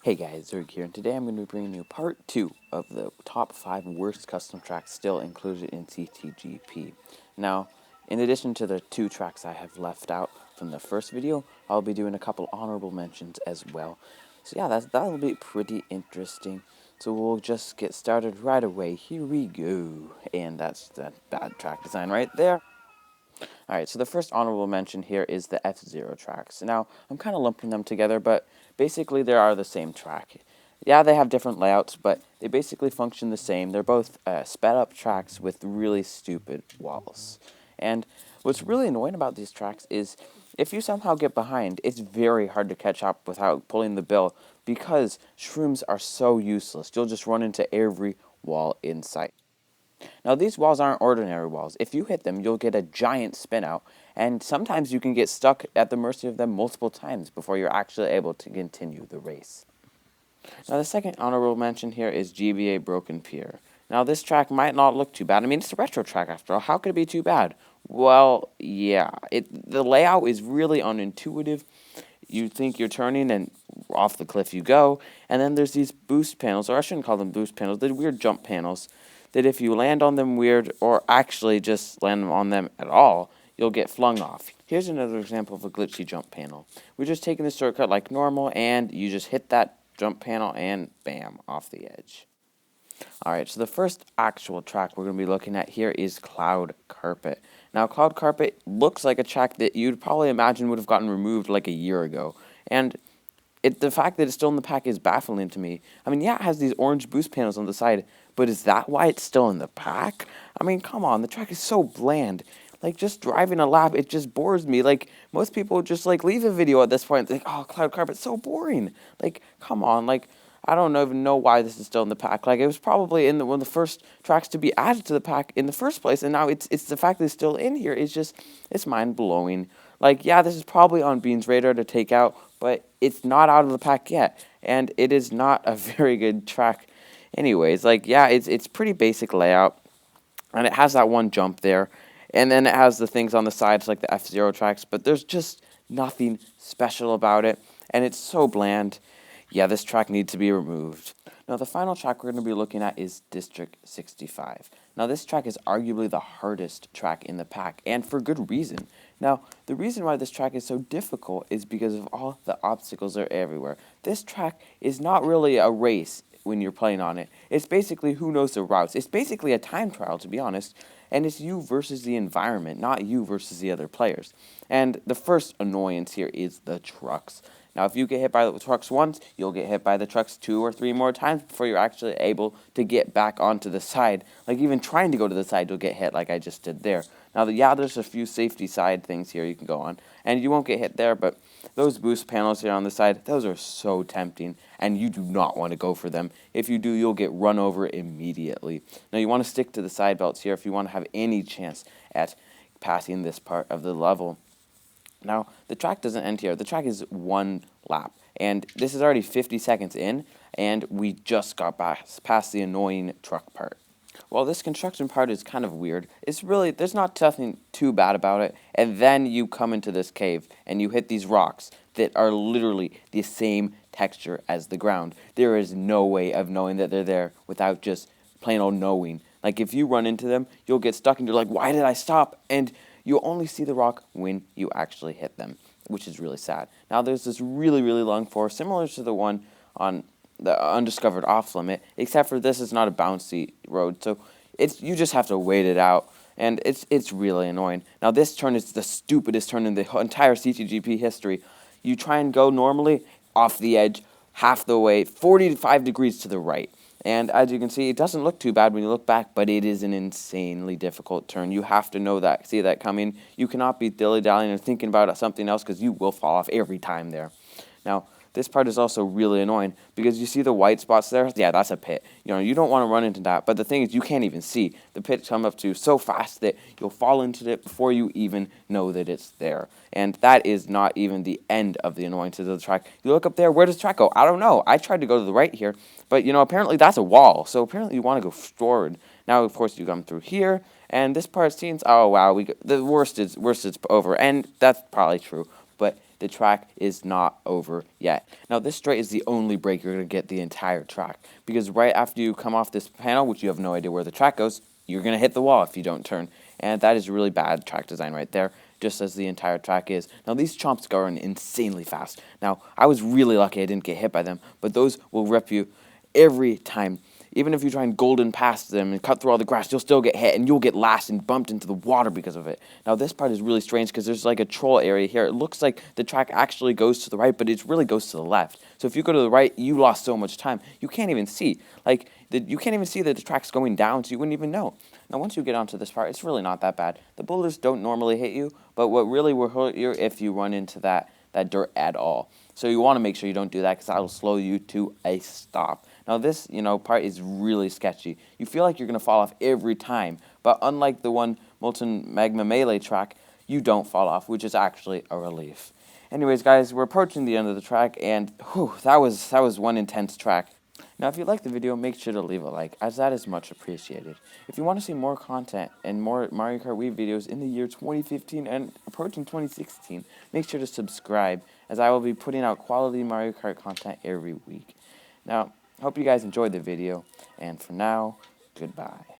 Hey guys, Xerg here, and today I'm going to be bringing you part 2 of the top 5 worst custom tracks still included in CTGP. Now, in addition to the 2 tracks I have left out from the first video, I'll be doing a couple honorable mentions as well. So yeah, that'll be pretty interesting. So we'll just get started right away. Here we go. And that's that bad track design right there. Alright, so the first honorable mention here is the F-Zero tracks. Now, I'm kind of lumping them together, but basically they are the same track. Yeah, they have different layouts, but they basically function the same. They're both sped up tracks with really stupid walls. And what's really annoying about these tracks is if you somehow get behind, it's very hard to catch up without pulling the bill because shrooms are so useless. You'll just run into every wall in sight. Now, these walls aren't ordinary walls. If you hit them, you'll get a giant spin out, and sometimes you can get stuck at the mercy of them multiple times before you're actually able to continue the race. Now, the second honorable mention here is GBA Broken Pier. Now, this track might not look too bad. I mean, it's a retro track after all. How could it be too bad? Well, yeah. The layout is really unintuitive. You think you're turning, and off the cliff you go. And then there's these boost panels, or I shouldn't call them boost panels, they're weird jump panels, that if you land on them weird, or actually just land on them at all, you'll get flung off. Here's another example of a glitchy jump panel. We're just taking the shortcut like normal, and you just hit that jump panel, and bam, off the edge. Alright, so the first actual track we're going to be looking at here is Cloud Carpet. Now, Cloud Carpet looks like a track that you'd probably imagine would have gotten removed like a year ago. And the fact that it's still in the pack is baffling to me. I mean, yeah, it has these orange boost panels on the side, but is that why it's still in the pack? I mean, come on, the track is so bland. Like, just driving a lap, it just bores me. Like, most people just, like, leave a video at this point. Like, oh, Cloud Carpet's so boring. Like, come on, like, I don't even know why this is still in the pack. Like, it was probably in one of the first tracks to be added to the pack in the first place, and now it's the fact that it's still in here is just, it's mind-blowing. Like, yeah, this is probably on Bean's radar to take out, but it's not out of the pack yet, and it is not a very good track anyways. Like, yeah, it's pretty basic layout, and it has that one jump there, and then it has the things on the sides like the F-Zero tracks, but there's just nothing special about it, and it's so bland. Yeah, this track needs to be removed. Now, the final track we're going to be looking at is District 65. Now, this track is arguably the hardest track in the pack, and for good reason. Now, the reason why this track is so difficult is because of all the obstacles that are everywhere. This track is not really a race when you're playing on it. It's basically who knows the routes. It's basically a time trial, to be honest, and it's you versus the environment, not you versus the other players. And the first annoyance here is the trucks. Now, if you get hit by the trucks once, you'll get hit by the trucks 2 or 3 more times before you're actually able to get back onto the side. Like, even trying to go to the side, you'll get hit like I just did there. Now, yeah, there's a few safety side things here you can go on, and you won't get hit there, but those boost panels here on the side, those are so tempting, and you do not want to go for them. If you do, you'll get run over immediately. Now, you want to stick to the side belts here if you want to have any chance at passing this part of the level. Now, the track doesn't end here. The track is 1 lap, and this is already 50 seconds in, and we just got past the annoying truck part. Well, this construction part is kind of weird. It's really, there's not nothing too bad about it, and then you come into this cave, and you hit these rocks that are literally the same texture as the ground. There is no way of knowing that they're there without just plain old knowing. Like, if you run into them, you'll get stuck, and you're like, why did I stop? And you'll only see the rock when you actually hit them, which is really sad. Now, there's this really, really long forest, similar to the one on the undiscovered off-limit, except for this is not a bouncy road, so you just have to wait it out, and it's really annoying. Now, this turn is the stupidest turn in the entire CTGP history. You try and go normally, off the edge, half the way, 45 degrees to the right. And as you can see, it doesn't look too bad when you look back, but it is an insanely difficult turn. You have to know that, see that coming. You cannot be dilly-dallying or thinking about something else because you will fall off every time there. Now, this part is also really annoying because you see the white spots there? Yeah, that's a pit. You know, you don't want to run into that, but the thing is you can't even see. The pits come up to so fast that you'll fall into it before you even know that it's there. And that is not even the end of the annoyances of the track. You look up there, where does the track go? I don't know. I tried to go to the right here, but, you know, apparently that's a wall, so apparently you want to go forward. Now, of course, you come through here, and this part seems, oh, wow, the worst is over, and that's probably true. But the track is not over yet. Now this straight is the only break you're going to get the entire track, because right after you come off this panel, which you have no idea where the track goes, you're going to hit the wall if you don't turn, and that is really bad track design right there, just as the entire track is. Now these chomps go insanely fast. Now I was really lucky I didn't get hit by them, but those will rip you every time. Even if you try and golden past them and cut through all the grass, you'll still get hit, and you'll get lashed and bumped into the water because of it. Now, this part is really strange because there's like a troll area here. It looks like the track actually goes to the right, but it really goes to the left. So if you go to the right, you lost so much time. You can't even see. You can't even see that the track's going down, so you wouldn't even know. Now, once you get onto this part, it's really not that bad. The boulders don't normally hit you, but what really will hurt you if you run into that dirt at all. So you want to make sure you don't do that, because that will slow you to a stop. Now this, part is really sketchy. You feel like you're going to fall off every time, but unlike the one Molten Magma Melee track, you don't fall off, which is actually a relief. Anyways, guys, we're approaching the end of the track, and that was one intense track. Now, if you liked the video, make sure to leave a like, as that is much appreciated. If you want to see more content and more Mario Kart Wii videos in the year 2015 and approaching 2016, make sure to subscribe, as I will be putting out quality Mario Kart content every week. Now, hope you guys enjoyed the video, and for now, goodbye.